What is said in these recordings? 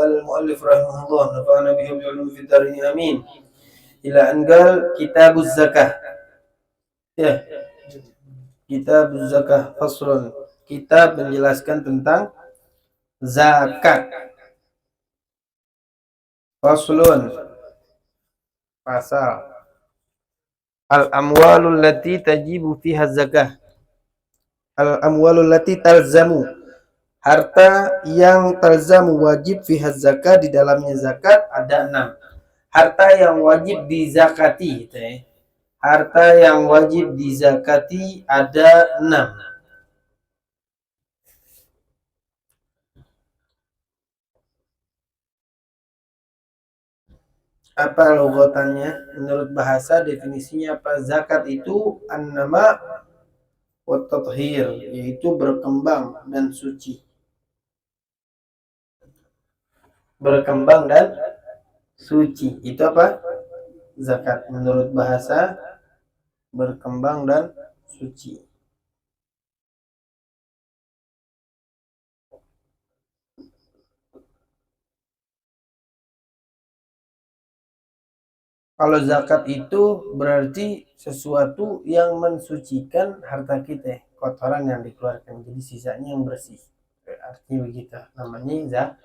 qala al-muallif rahimahullah nafa'ana bihi wa bi'ilmihi fid darin amin. Ila an qala kitabuz zakah. Ya. Kitabuz zakah faslun. Kitab menjelaskan tentang zakat. Faslun. Pasal. Al-amwalul lati tajibu fiha zakah. Al-amwalul lati talzamu. Harta yang talzamu wajib fiha zakat, di dalamnya zakat ada 6. Harta yang wajib dizakati, harta yang wajib dizakati ada 6. Apa logotannya? Menurut bahasa definisinya apa? Zakat itu an-nama wa tathhir, yaitu berkembang dan suci. Berkembang dan suci. Itu apa? Zakat. Menurut bahasa berkembang dan suci. Kalau zakat itu berarti sesuatu yang mensucikan harta kita, kotoran yang dikeluarkan, jadi sisanya yang bersih. Artinya begitu. Namanya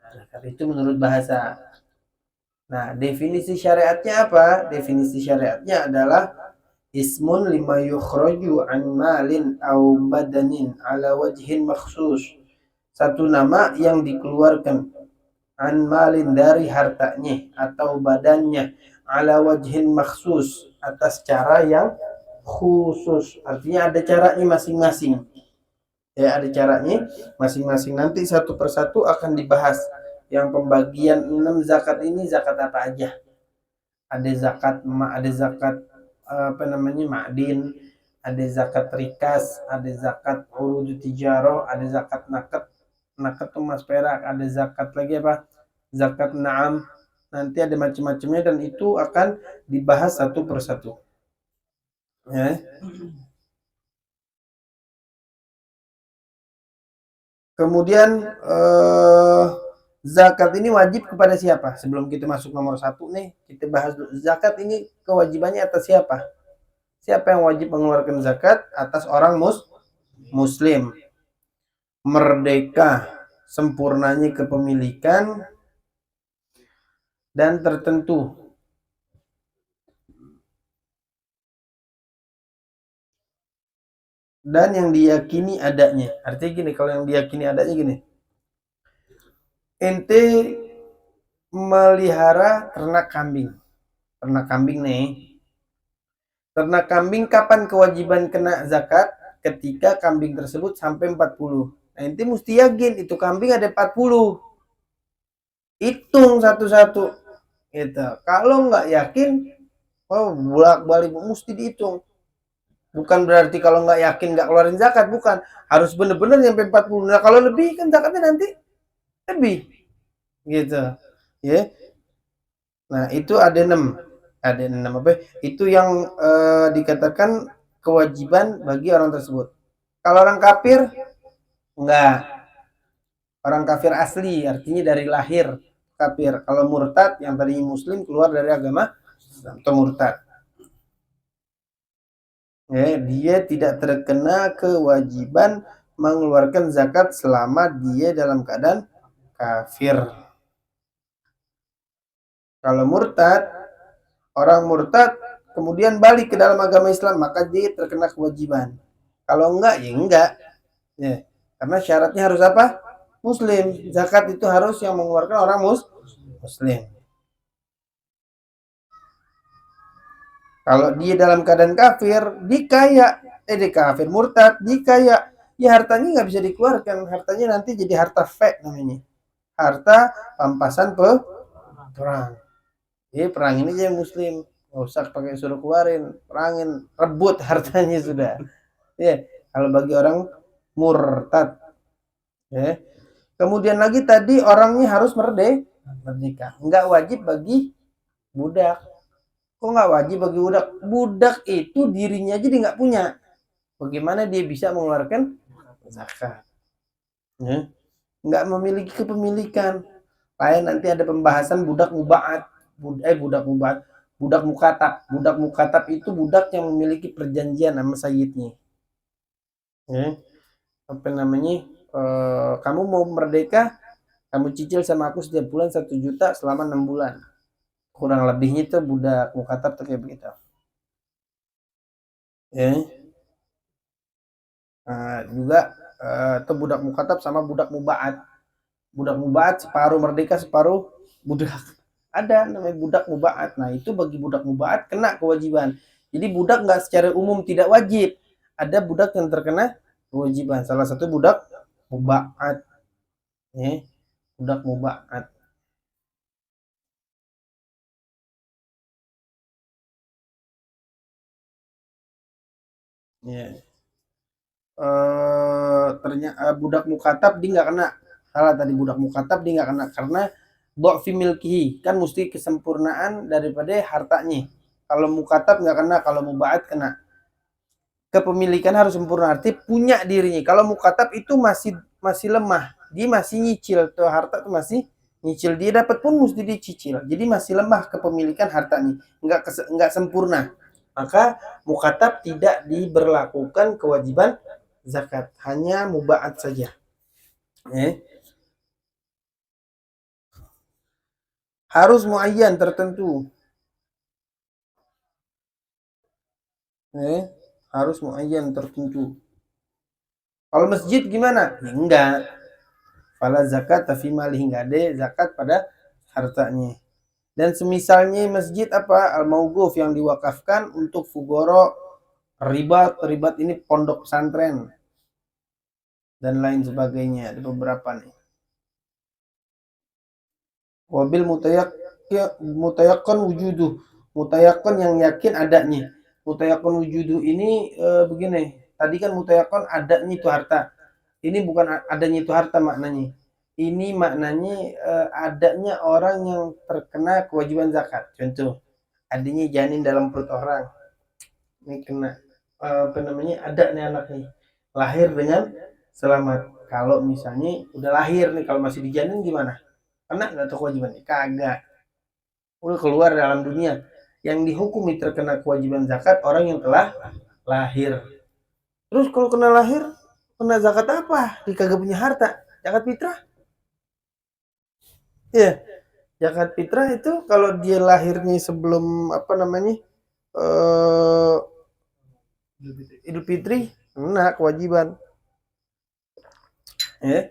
zakat itu menurut bahasa. Nah, definisi syariatnya apa? Definisi syariatnya adalah ismun lima yukhraju an malin au badanin ala wajhin makhsus. Satu nama yang dikeluarkan an malin dari hartanya atau badannya, ala wajhin makhsus atas cara yang khusus. Artinya ada caranya masing-masing. Ya, ada caranya masing-masing. Nanti satu persatu akan dibahas. Yang pembagian 6 zakat ini zakat apa aja? Ada zakat ma'din, ada zakat rikas, ada zakat urud tijarah, ada zakat nakat emas perak, ada zakat lagi apa? Zakat na'am. Nanti ada macam-macamnya dan itu akan dibahas satu persatu. Ya. Kemudian zakat ini wajib kepada siapa? Sebelum kita masuk nomor 1 nih, kita bahas dulu. Zakat ini kewajibannya atas siapa? Siapa yang wajib mengeluarkan zakat? Atas orang muslim. Merdeka, sempurnanya kepemilikan, dan tertentu. Dan yang diyakini adanya. Artinya gini, kalau yang diyakini adanya gini. Ente melihara ternak kambing. Ternak kambing nih. Ternak kambing kapan kewajiban kena zakat? Ketika kambing tersebut sampai 40. Nah, ente mesti yakin itu kambing ada 40. Hitung satu-satu. Gitu. Kalau nggak yakin, bolak-balik mesti dihitung. Bukan berarti kalau nggak yakin nggak keluarin zakat, bukan. Harus benar-benar sampai 40. Nah, kalau lebih kan zakatnya nanti lebih. Gitu. Ya. Nah, itu ada 6. Ada 6 apa? Itu yang dikatakan kewajiban bagi orang tersebut. Kalau orang kafir enggak. Orang kafir asli, artinya dari lahir kafir. Kalau murtad yang tadinya muslim keluar dari agama atau murtad. Ya, dia tidak terkena kewajiban mengeluarkan zakat selama dia dalam keadaan kafir. Kalau murtad, orang murtad kemudian balik ke dalam agama Islam, maka dia terkena kewajiban. Kalau enggak, ya enggak. Ya, karena syaratnya harus apa? Muslim. Zakat itu harus yang mengeluarkan orang muslim. Kalau dia dalam keadaan kafir, dikaya, kafir murtad, dikaya, ya hartanya nggak bisa dikeluarkan. Hartanya nanti jadi harta fek namanya. Harta pampasan perang. Jadi perangin aja yang muslim. Nggak usah pakai suruh keluarin. Perangin, rebut hartanya sudah. Ya, kalau bagi orang murtad. Ya. Kemudian lagi tadi orangnya harus merdeka. Nggak wajib bagi budak. Kok nggak wajib bagi budak? Budak itu dirinya aja dia nggak punya. Bagaimana dia bisa mengeluarkan zakat? Ya. Nggak memiliki kepemilikan. Lain nanti ada pembahasan budak mubaat, budak mukatab. Budak mukatab itu budak yang memiliki perjanjian sama sayyidnya. Ya, apa namanya? Kamu mau merdeka, kamu cicil sama aku setiap bulan 1 juta selama 6 bulan. Kurang lebihnya itu budak mukatab tuh kayak begitu. Ya. Juga itu budak mukatab sama budak mubaat. Budak mubaat separuh merdeka, separuh budak. Ada namanya budak mubaat. Nah, itu bagi budak mubaat kena kewajiban. Jadi budak nggak secara umum tidak wajib. Ada budak yang terkena kewajiban. Salah satu budak mubaat. Ya, budak mubaat. Ya. Ternyata budak mukatab dia nggak kena. Salah tadi, budak mukatab dia nggak kena karena fi milkihi, kan mesti kesempurnaan daripada hartanya. Kalau mukatab nggak kena, kalau mubaat kena. Kepemilikan harus sempurna, arti punya dirinya. Kalau mukatab itu masih masih lemah, dia masih nyicil tuh harta tuh, masih nyicil, dia dapat pun mesti dicicil, jadi masih lemah kepemilikan hartanya, nggak sempurna. Maka mukatab tidak diberlakukan kewajiban zakat, hanya mubaat saja. Harus muayyan tertentu. Harus muayyan tertentu. Kalau masjid gimana? Ya, enggak. Fala zakat fi malih, enggak ada zakat pada hartanya. Dan semisalnya masjid apa? Al-mauquf, yang diwakafkan untuk fugoro, ribat, ribat ini pondok pesantren dan lain sebagainya. Ada beberapa nih. Wabil mutayakkan wujudu. Mutayakkan yang yakin adanya. Mutayakkan wujudu ini begini. Tadi kan mutayakkan adanya itu harta. Ini bukan adanya itu harta maknanya. Ini maknanya adanya orang yang terkena kewajiban zakat. Contoh, adanya janin dalam perut orang. Ini kena apa namanya? Ada nih anak nih. Lahir dengan selamat. Kalau misalnya udah lahir nih, kalau masih di janin gimana? Kena nggak tuh kewajibannya? Kagak. Udah keluar dalam dunia. Yang dihukumi terkena kewajiban zakat orang yang telah lahir. Terus kalau kena lahir, kena zakat apa? Dia kagak punya harta. Zakat fitrah. Ya, zakat fitrah itu kalau dia lahirnya sebelum apa namanya? eh Idul Fitri, kena kewajiban. Ya.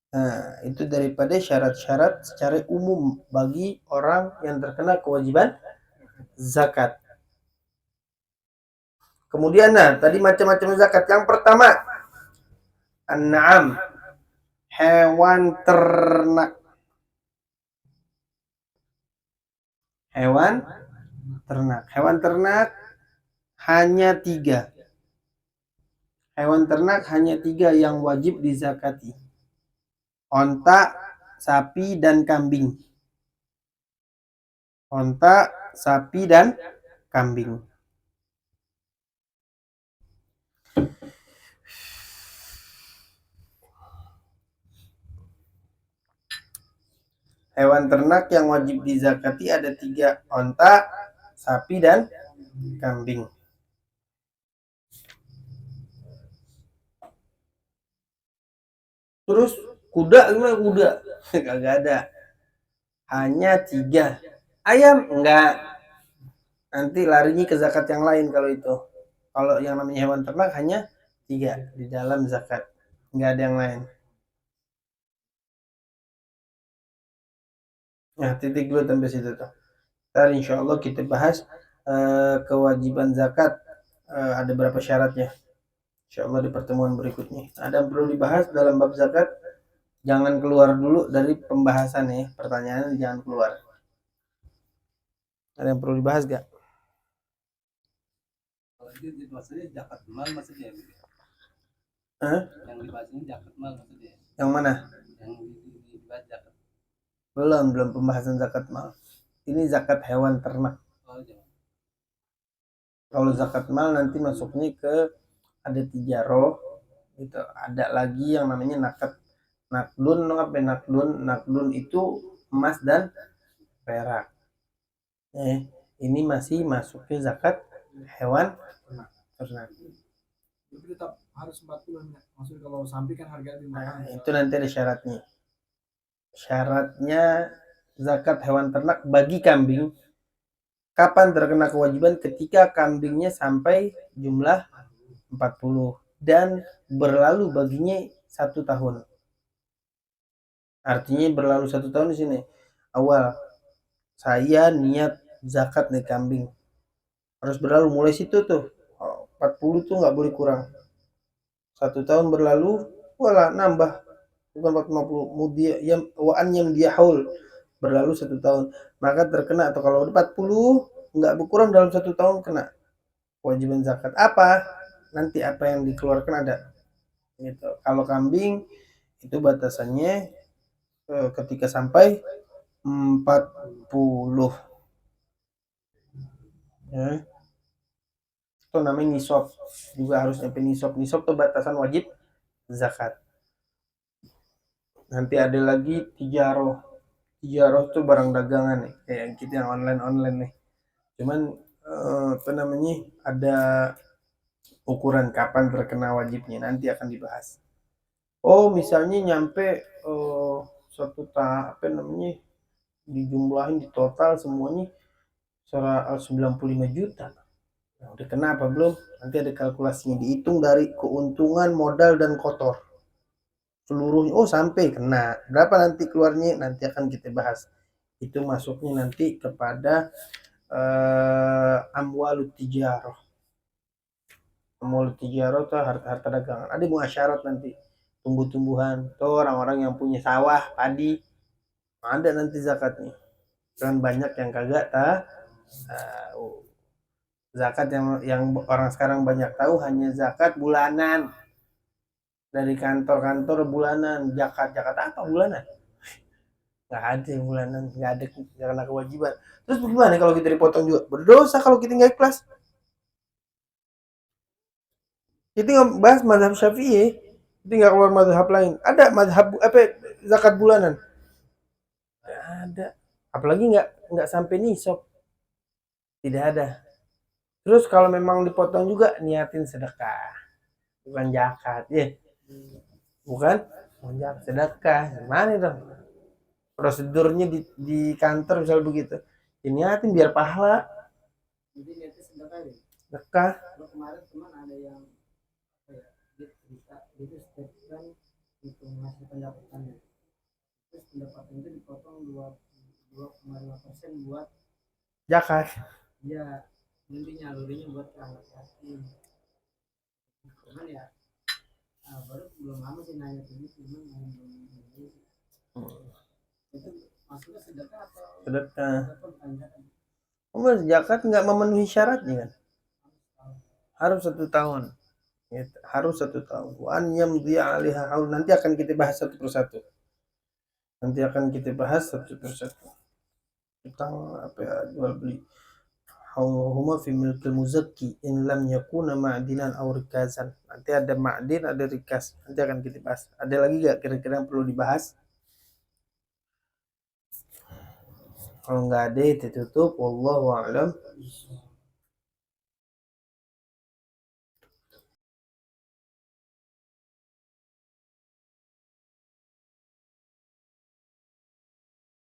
Nah, itu daripada syarat-syarat secara umum bagi orang yang terkena kewajiban zakat. Kemudian nah, tadi macam-macam zakat. Yang pertama, an-na'am, hewan ternak. Hewan ternak. Hewan ternak hanya 3. Hewan ternak hanya 3 yang wajib dizakati. Onta, sapi, dan kambing. Onta, sapi, dan kambing. Hewan ternak yang wajib dizakati ada 3, onta, sapi, dan kambing. Terus kuda gimana kuda? Kagak ada. Hanya 3. Ayam enggak. Nanti larinya ke zakat yang lain kalau itu. Kalau yang namanya hewan ternak hanya 3 di dalam zakat. Enggak ada yang lain. Nah, titik dulu sampai situ tuh. Ntar insya Allah kita bahas kewajiban zakat. Ada berapa syaratnya. Insya Allah di pertemuan berikutnya. Ada yang perlu dibahas dalam bab zakat? Jangan keluar dulu dari pembahasan ya. Pertanyaan jangan keluar. Ada yang perlu dibahas gak? Zakat mal maksudnya. Yang dibahas ini zakat mal maksudnya. Yang mana? Yang dibahas zakat. Belum pembahasan zakat mal. Ini zakat hewan ternak. Kalau zakat mal nanti masuknya ke ada tijaroh, gitu. Ada lagi yang namanya nakdun. Apa ya nakdun itu emas dan perak. Ini masih masuknya zakat hewan ternak. Tapi tetap harus 40 enggak? Maksudnya kalau sapi kan harga lebih mahal. Itu nanti ada syaratnya. Syaratnya zakat hewan ternak bagi kambing. Kapan terkena kewajiban? Ketika kambingnya sampai jumlah 40 dan berlalu baginya 1 tahun. Artinya berlalu 1 tahun di sini. Awal saya niat zakat nih kambing. Harus berlalu mulai situ tuh. 40 tuh nggak boleh kurang. 1 tahun berlalu, wala nambah. Bukan 450. Mudia yang waan yang dia haul berlalu 1 tahun. Maka terkena atau kalau 40 nggak berkurang dalam 1 tahun kena kewajiban zakat. Apa? Nanti apa yang dikeluarkan ada. Gitu. Kalau kambing itu batasannya ketika sampai 40 ya. Itu namanya nisab, juga harus nyampe nisab. Nisab itu batasan wajib zakat. Nanti ada lagi tijaroh. Tijaroh itu barang dagangan nih, kayak kita yang online nih. Cuman apa namanya ada ukuran kapan terkena wajibnya nanti akan dibahas. Oh misalnya nyampe suatu tahap apa namanya dijumlahin di total semuanya 95 juta. Nah, udah kena apa belum? Nanti ada kalkulasinya dihitung dari keuntungan modal dan kotor. Seluruhnya oh sampai kena. Berapa nanti keluarnya? Nanti akan kita bahas. Itu masuknya nanti kepada amwalut tijarah. Amwalut tijarah itu harta dagangan. Ada muasyarat nanti. Tumbuh-tumbuhan. Tuh orang-orang yang punya sawah, padi. Ada nanti zakatnya. Kan banyak yang kagak tahu. Zakat yang orang sekarang banyak tahu hanya zakat bulanan dari kantor-kantor bulanan. Zakat apa bulanan? Nggak ada bulanan, nggak ada karena kewajiban. Terus bagaimana kalau kita dipotong juga? Berdosa kalau kita nggak ikhlas. Kita nggak bahas mazhab Syafi'i, kita nggak keluar mazhab lain. Ada mazhab apa zakat bulanan? Nggak ada. Apalagi nggak sampai nisab. Tidak ada. Terus kalau memang dipotong juga niatin sedekah, bukan zakat, ya. Bukan sedekah. Gimana dong? Prosedurnya di kantor misal begitu. Diniatin biar pahala. Jadi niatnya sedekah ya. Sedekah. Kalau kemarin teman ada yang apa ya, dia cerita itu setiap bulan itu ngasih pendapatannya. Terus pendapatan itu dipotong 2,5% buat Zakat. dia nanti nyalurinya buat ke anak yatim. Cuman ya baru belum lama sih nanya ini cuman belum itu maksudnya sedekah atau Sedekah. Zakat nggak memenuhi syaratnya kan? Harus 1 tahun. Gitu. Harus 1 tahun. Wan yamdi alaiha haul. Nanti akan kita bahas satu persatu. Nanti akan kita bahas satu persatu. Tentang apa ya, jual beli. Huma fi milkil muzakki in lam yakuna ma'dinan aw rikazan. Nanti ada ma'din, ada rikas. Nanti akan kita bahas. Ada lagi nggak kira-kira yang perlu dibahas? Kalau nggak ada, ditutup. Wallahu a'lam.